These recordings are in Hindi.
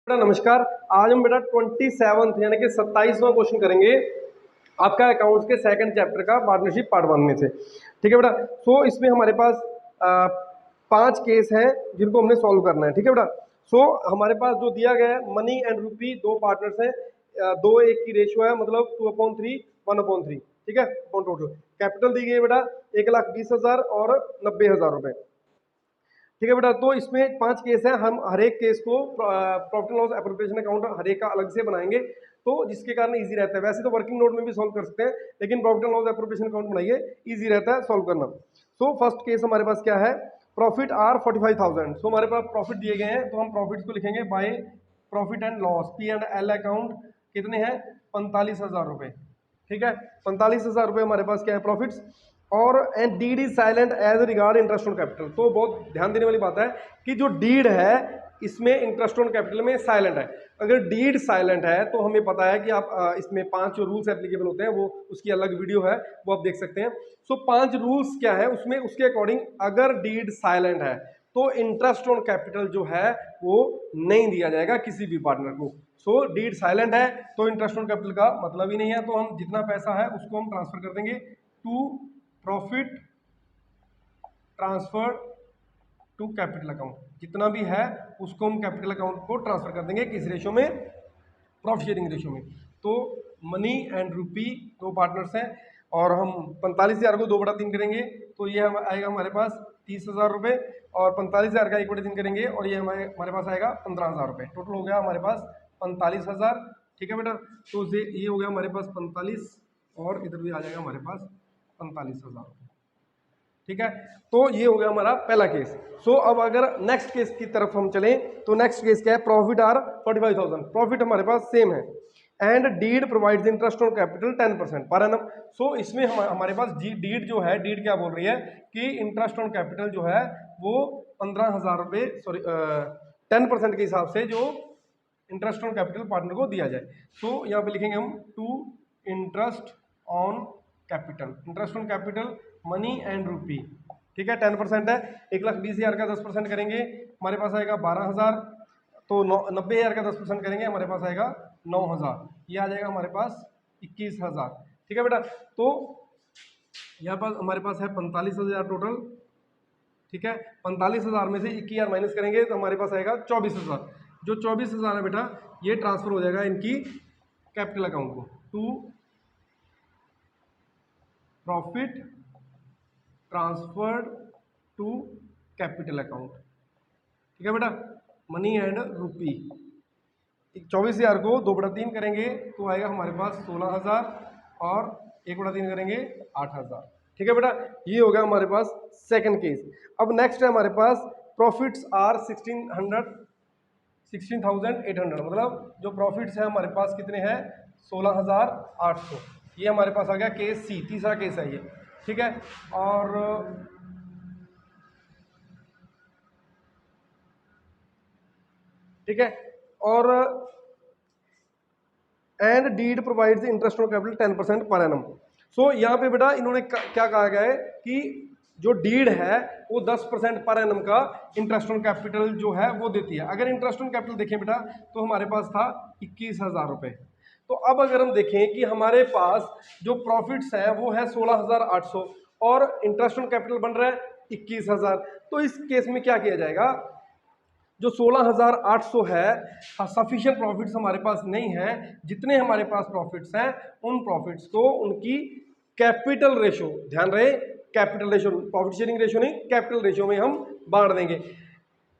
बेटा नमस्कार। आज हम बेटा 27 यानी कि 27वां क्वेश्चन करेंगे आपका अकाउंट्स के सेकंड चैप्टर का पार्टनरशिप पार्ट 1 में से। ठीक है बेटा। सो इसमें हमारे पास 5 केस हैं जिनको हमने सॉल्व करना है। ठीक है बेटा। सो हमारे पास जो दिया गया है मनी एंड रूपी, दो पार्टनर्स हैं, 2:1 की रेशियो है, मतलब 2/3 1/3। ठीक है। टोटल कैपिटल दी गई है बेटा 1,20,000 और 90,000 रुपए। ठीक है बेटा। तो इसमें 5 केस हैं, हम हर एक केस को profit and loss appropriation account हर एक का अलग से बनाएंगे, तो जिसके कारण इजी रहता है। वैसे तो वर्किंग नोट में भी सॉल्व कर सकते हैं, लेकिन profit and loss appropriation account बनाइए, इजी रहता है सॉल्व करना। सो फर्स्ट केस हमारे पास क्या है, प्रॉफिट आर 45,000। सो हमारे पास प्रॉफिट दिए गए हैं, तो हम प्रॉफिट को लिखेंगे by profit and loss P and L account. कितने हैं, 45,000 रुपए। ठीक है, 45,000 रुपए हमारे पास क्या है प्रॉफिट्स। और and deed is silent as regard interest on capital. तो बहुत ध्यान देने वाली बात है कि जो डीड है इसमें इंटरेस्ट ऑन कैपिटल में साइलेंट है। अगर डीड साइलेंट है तो हमें पता है कि आप इसमें 5 जो रूल्स एप्लीकेबल होते हैं, वो उसकी अलग वीडियो है, वो आप देख सकते हैं। सो 5 रूल्स क्या है उसमें, उसके अकॉर्डिंग अगर डीड साइलेंट है तो इंटरेस्ट ऑन कैपिटल जो है वो नहीं दिया जाएगा किसी भी पार्टनर को। सो डीड साइलेंट है तो इंटरेस्ट ऑन कैपिटल का मतलब ही नहीं है, तो हम जितना पैसा है उसको हम ट्रांसफर कर देंगे to profit transfer to capital account. जितना भी है उसको हम कैपिटल अकाउंट को ट्रांसफर कर देंगे, किस रेशो में, प्रॉफिट शेयरिंग रेशो में। तो मनी एंड रूपी दो पार्टनर्स हैं, और हम 45,000 को 2/3 करेंगे तो ये आएगा हमारे पास 30,000 रुपये, और 45,000 का 1/3 करेंगे और ये हमारे पास आएगा 15,000 रुपये। टोटल हो गया हमारे पास 45,000। ठीक है बेटा। तो ये हो गया हमारे पास 45, और इधर भी आ जाएगा हमारे पास 45,000। ठीक है। तो ये हो गया हमारा पहला केस। सो अब अगर नेक्स्ट केस की तरफ हम चलें तो नेक्स्ट केस क्या है, प्रॉफिट आर 45,000। प्रॉफिट हमारे पास सेम है, and deed provides interest on capital 10% per annum. सो इसमें हमारे पास डीड जो है, डीड क्या बोल रही है कि इंटरेस्ट ऑन कैपिटल जो है वो 15,000 रुपये, सॉरी 10% के हिसाब से जो इंटरेस्ट ऑन कैपिटल पार्टनर को दिया जाए। सो यहाँ पे लिखेंगे हम to interest on capital, interest on capital money and rupee. ठीक है, 10% है, 1,20,000 का 10% करेंगे हमारे पास आएगा 12,000, तो 90,000 का 10% करेंगे हमारे पास आएगा 9,000, ये आ जाएगा हमारे पास 21,000। ठीक है बेटा। तो यहाँ पर हमारे पास है 45,000 टोटल। ठीक है, 45,000 में से 21,000 माइनस करेंगे तो हमारे पास आएगा 24,000। जो 24,000 है बेटा ये ट्रांसफर हो जाएगा इनकी कैपिटल अकाउंट को, to profit transferred to capital account. ठीक है बेटा, मनी एंड रूपी। 24,000 को 2/3 करेंगे तो आएगा हमारे पास 16,000, और 1/3 करेंगे 8,000। ठीक है बेटा, ये हो गया हमारे पास सेकंड केस। अब नेक्स्ट है हमारे पास प्रॉफिट्स आर 16,800, मतलब जो प्रॉफिट्स है हमारे पास कितने हैं, 16,800। ये हमारे पास आ गया केस सी, तीसरा केस है ये। ठीक है। और ठीक है, और and deed provides interest on capital 10% per annum. सो यहाँ पे बेटा इन्होंने क्या कहा गया है कि जो डीड है वो 10% पर एनम का इंटरेस्ट ऑन कैपिटल जो है वो देती है। अगर इंटरेस्ट ऑन कैपिटल देखें बेटा तो हमारे पास था 21,000 रुपये। तो अब अगर हम देखें कि हमारे पास जो प्रॉफिट्स है वो है 16,800, और इंटरेस्ट ऑन कैपिटल बन रहा है 21,000, तो इस केस में क्या किया जाएगा, जो 16,800 है सफिशिएंट प्रॉफिट्स हमारे पास नहीं है, जितने हमारे पास प्रॉफिट्स हैं उन प्रॉफिट्स को उनकी कैपिटल रेशो, ध्यान रहे capital ratio, profit sharing ratio नहीं, कैपिटल रेशो में हम बांट देंगे।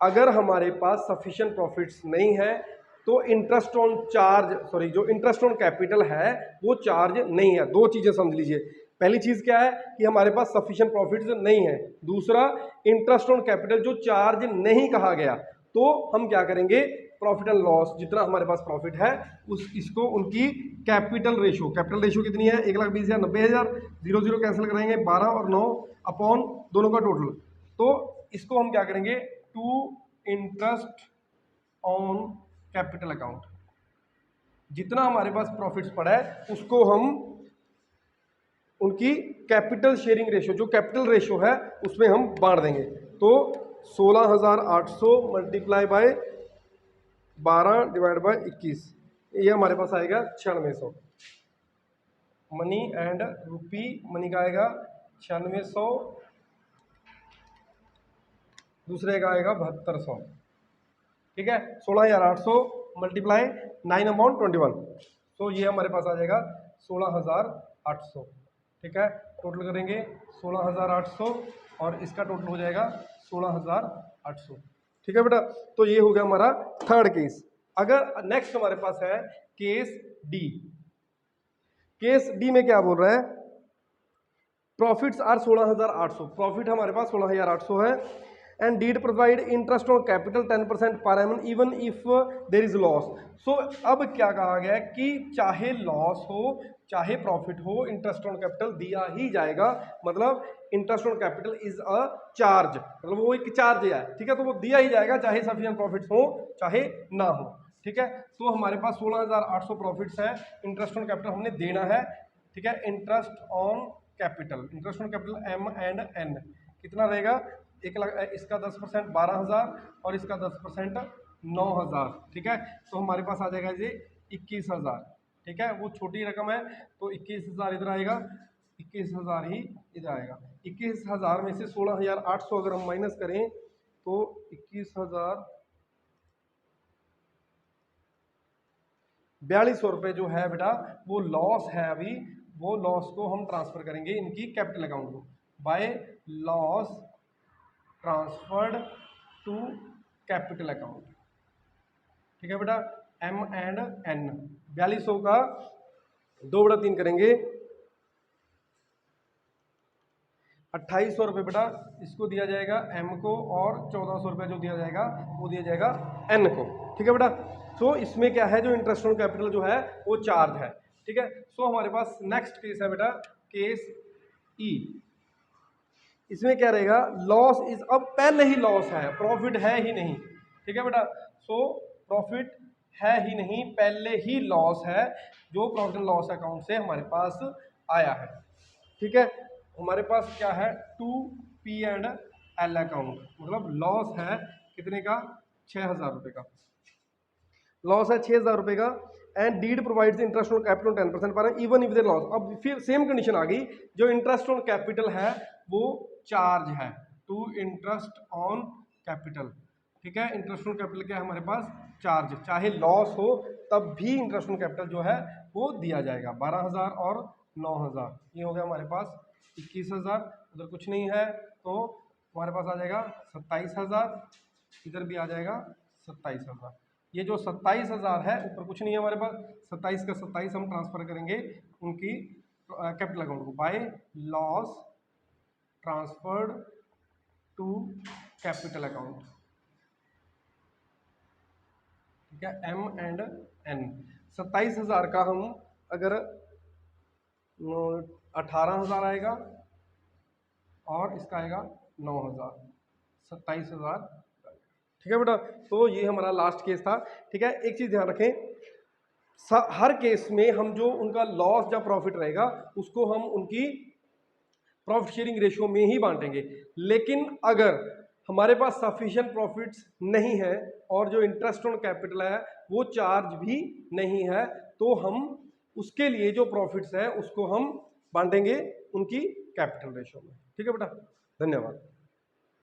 अगर हमारे पास सफिशिएंट प्रॉफिट्स नहीं है तो इंटरेस्ट ऑन चार्ज, सॉरी जो इंटरेस्ट ऑन कैपिटल है वो चार्ज नहीं है। दो चीजें समझ लीजिए, पहली चीज क्या है कि हमारे पास सफिशिएंट प्रॉफिट्स नहीं है, दूसरा इंटरेस्ट ऑन कैपिटल जो चार्ज नहीं कहा गया, तो हम क्या करेंगे, प्रॉफिट एंड लॉस जितना हमारे पास प्रॉफिट है इसको उनकी कैपिटल रेशो, कैपिटल रेशो कितनी है 1,20,000 90,000, 0 कैंसिल कराएंगे 12 और 9 अपॉन दोनों का टोटल, तो इसको हम क्या करेंगे to interest on capital account. जितना हमारे पास प्रॉफिट्स पड़ा है उसको हम उनकी कैपिटल शेयरिंग रेशो, जो कैपिटल रेशो है उसमें हम बांट देंगे। तो 16,800 मल्टीप्लाई बाय 12 डिवाइड बाय 21, ये हमारे पास आएगा 9600। मनी एंड रुपी, मनी का आएगा 9600, दूसरे का आएगा 7200। ठीक है, 16800 मल्टीप्लाई 9 अमाउंट 21, तो ये हमारे पास आ जाएगा 16800। ठीक है, टोटल करेंगे 16800 और इसका टोटल हो जाएगा 16800। ठीक है बेटा, तो ये हो गया हमारा थर्ड केस। अगर नेक्स्ट हमारे पास है केस डी। केस डी में क्या बोल रहा है, प्रॉफिट्स आर 16800, प्रॉफिट हमारे पास 16800 है, and deed provide interest on capital 10% पर annum even if there is loss. So अब क्या कहा गया है कि चाहे लॉस हो चाहे प्रॉफिट हो, इंटरेस्ट ऑन कैपिटल दिया ही जाएगा। मतलब interest on capital is a charge, मतलब वो एक चार्ज है। ठीक है, तो वो दिया ही जाएगा चाहे सफिशिएंट प्रॉफिट्स हो चाहे ना हो। ठीक है, तो हमारे पास 16800 प्रॉफिट्स है, इंटरेस्ट ऑन कैपिटल हमने देना है। ठीक है, interest on capital, interest on capital M and N कितना रहेगा, 1 लाख, इसका 10% 12000 और इसका 10% 9000। ठीक है, तो हमारे पास आ जाएगा ये 21000। ठीक है, वो छोटी रकम है तो 21000 इधर आएगा, 21000 ही इधर आएगा। 21000 में से 16800 अगर हम माइनस करें तो 21000 4200 रुपये जो है बेटा वो लॉस है। अभी वो लॉस को हम ट्रांसफर करेंगे इनकी कैपिटल अकाउंट को, by loss transferred to capital account. ठीक है बेटा, एम एंड एन 4200 का 2/3 करेंगे, 2800 रुपये बेटा इसको दिया जाएगा एम को, और 1400 रुपये जो दिया जाएगा वो दिया जाएगा एन को। ठीक है बेटा, सो इसमें क्या है, जो इंटरेस्ट ऑन कैपिटल जो है वो चार्ज है। ठीक है, सो हमारे पास नेक्स्ट केस है बेटा केस ई। इसमें क्या रहेगा, लॉस इज, अब पहले ही लॉस है, प्रॉफिट है ही नहीं। ठीक है बेटा, सो प्रॉफिट है ही नहीं, पहले ही लॉस है जो प्रॉफिट एंड लॉस अकाउंट से हमारे पास आया है। ठीक है, हमारे पास क्या है 2P एंड L अकाउंट, मतलब लॉस है कितने का, 6000 रुपये का लॉस है, 6000 रुपये का, and deed provides interest on capital 10% पर इवन इफ देयर लॉस। अब फिर सेम कंडीशन आ गई, जो इंटरेस्ट ऑन कैपिटल है वो चार्ज है, टू इंटरेस्ट ऑन कैपिटल। ठीक है, इंटरेस्ट ऑन कैपिटल क्या है हमारे पास, चार्ज, चाहे लॉस हो तब भी इंटरेस्ट ऑन कैपिटल जो है वो दिया जाएगा। 12000 और 9000, ये हो गया हमारे पास 21000, उधर कुछ नहीं है तो हमारे पास आ जाएगा 27000, इधर भी आ जाएगा 27000। ये जो 27000 है ऊपर कुछ नहीं है हमारे पास, 27 का 27 हम ट्रांसफर करेंगे उनकी कैपिटल अकाउंट को, by loss transferred to capital account. ठीक है, एम एंड एन। 27000 का हम अगर 18000 आएगा और इसका आएगा 9000, 27000। ठीक है बेटा, तो ये हमारा लास्ट केस था। ठीक है, एक चीज़ ध्यान रखें, हर केस में हम जो उनका लॉस या प्रॉफिट रहेगा उसको हम उनकी प्रॉफिट शेयरिंग रेशियो में ही बांटेंगे। लेकिन अगर हमारे पास सफिशिएंट प्रॉफिट्स नहीं है और जो इंटरेस्ट ऑन कैपिटल है वो चार्ज भी नहीं है, तो हम उसके लिए जो प्रॉफिट्स है उसको हम बांटेंगे उनकी कैपिटल रेशियो में। ठीक है बेटा, धन्यवाद।